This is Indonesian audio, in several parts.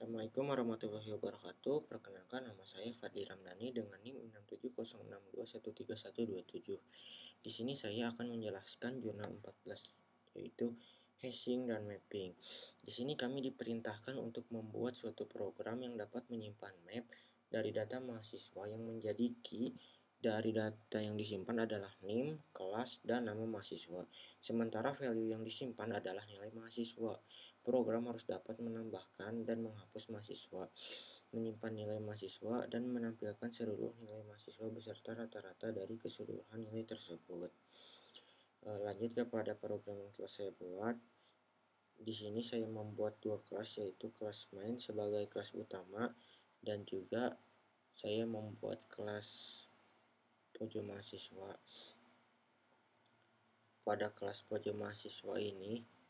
Assalamualaikum warahmatullahi wabarakatuh. Perkenalkan, nama saya Fadli Ramdhani dengan NIM 6706213127. Di sini saya akan menjelaskan jurnal 14, yaitu hashing dan mapping. Di sini kami diperintahkan untuk membuat suatu program yang dapat menyimpan map dari data mahasiswa yang menjadi key dari data yang disimpan adalah NIM, kelas, dan nama mahasiswa. Sementara value yang disimpan adalah nilai mahasiswa. Program harus dapat menambahkan dan menghapus mahasiswa, menyimpan nilai mahasiswa, dan menampilkan seluruh nilai mahasiswa beserta rata-rata dari keseluruhan nilai tersebut. Lanjut kepada program yang telah saya buat. Di sini saya membuat dua kelas, yaitu kelas main sebagai kelas utama dan juga saya membuat kelas pojok mahasiswa. Pada kelas pojok mahasiswa ini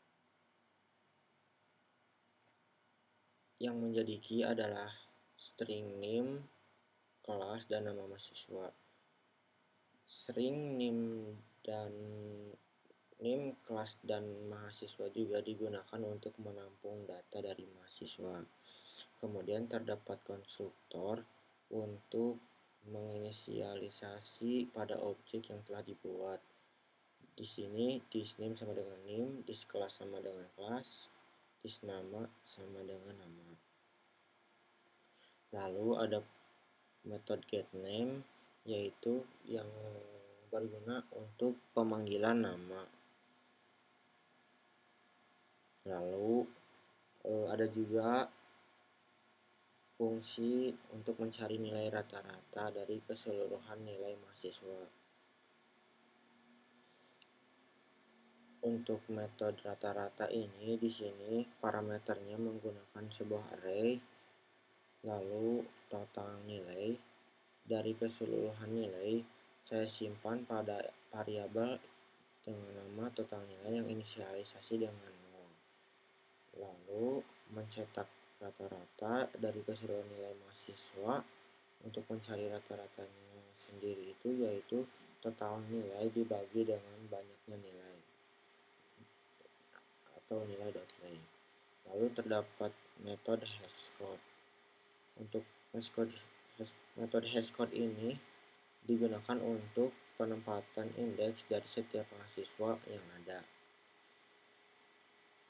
yang menjadi key adalah string name, kelas, dan nama mahasiswa. String name, kelas, dan mahasiswa juga digunakan untuk menampung data dari mahasiswa. Kemudian terdapat konstruktor untuk menginisialisasi pada objek yang telah dibuat. Di sini thisName sama dengan name, thisClass sama dengan kelas, thisNama sama dengan nama. Lalu ada metode getName, yaitu yang berguna untuk pemanggilan nama. Lalu ada juga fungsi untuk mencari nilai rata-rata dari keseluruhan nilai mahasiswa. Untuk metode rata-rata ini di sini parameternya menggunakan sebuah array, lalu total nilai dari keseluruhan nilai saya simpan pada variabel dengan nama total nilai yang inisialisasi dengan 0. Lalu mencetak rata-rata dari keseluruhan nilai mahasiswa. Untuk mencari rata-ratanya sendiri itu yaitu total nilai dibagi dengan banyaknya nilai atau nilai.nilai. Lalu terdapat metode hashcode. Untuk metode hashcode ini digunakan untuk penempatan indeks dari setiap mahasiswa yang ada.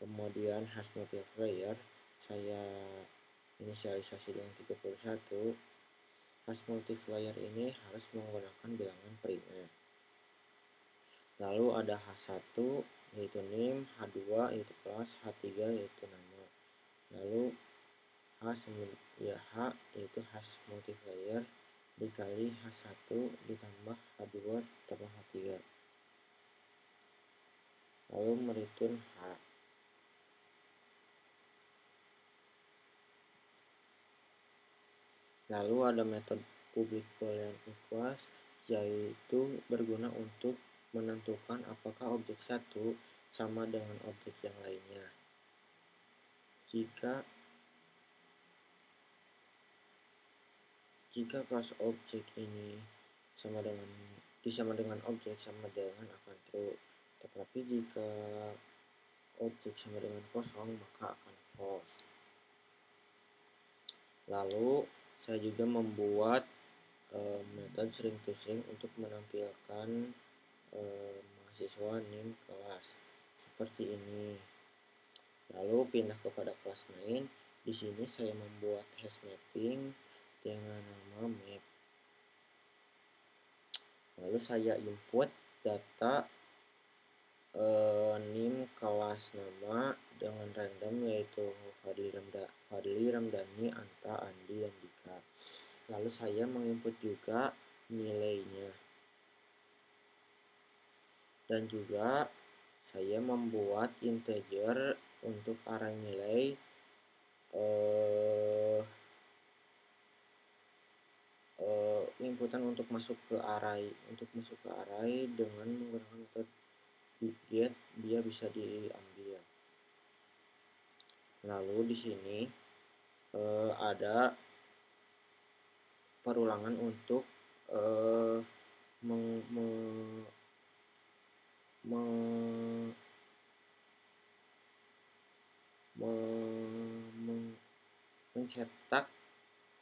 Kemudian hash multiplier saya inisialisasi dengan 31. Hash multiplier ini harus menggunakan bilangan primer. Lalu ada H1 yaitu name, H2 yaitu kelas, H3 yaitu nama. Lalu H yaitu hash multiplier dikali H1 ditambah H2 tambah H3. Lalu mereturn H. Lalu ada metode public boolean equals, yaitu berguna untuk menentukan apakah objek satu sama dengan objek yang lainnya. Jika kelas objek ini sama dengan objek sama dengan akan true, tetapi jika objek sama dengan kosong maka akan false. Lalu saya juga membuat metode string to string untuk menampilkan mahasiswa name kelas seperti ini. Lalu pindah kepada kelas main. Di sini saya membuat hash mapping dengan nama map. Lalu saya input data name, kelas, nama dengan random yaitu Fadli Ramdhani, Anta, Andi, dan Dika. Lalu saya menginput juga nilainya. Dan juga saya membuat integer untuk array nilai inputan untuk masuk ke array dengan menggunakan metode get, dia bisa diambil. Lalu di sini ada perulangan untuk mencetak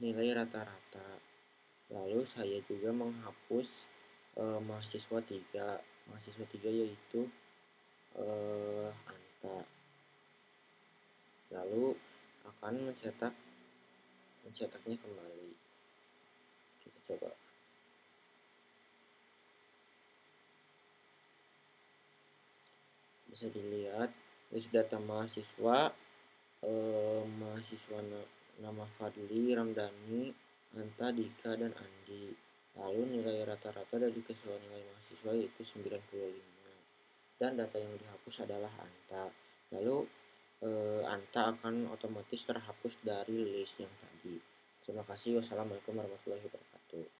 nilai rata-rata. Lalu saya juga menghapus mahasiswa tiga yaitu Anta. Lalu akan mencetaknya kembali. Kita coba. Bisa dilihat list data mahasiswa, nama Fadli, Ramdhani, Anta, Dika, dan Andi. Lalu nilai rata-rata dari keseluruhan nilai mahasiswa yaitu 95. Dan data yang dihapus adalah Anta. Lalu Anta akan otomatis terhapus dari list yang tadi. Terima kasih. Wassalamualaikum warahmatullahi wabarakatuh.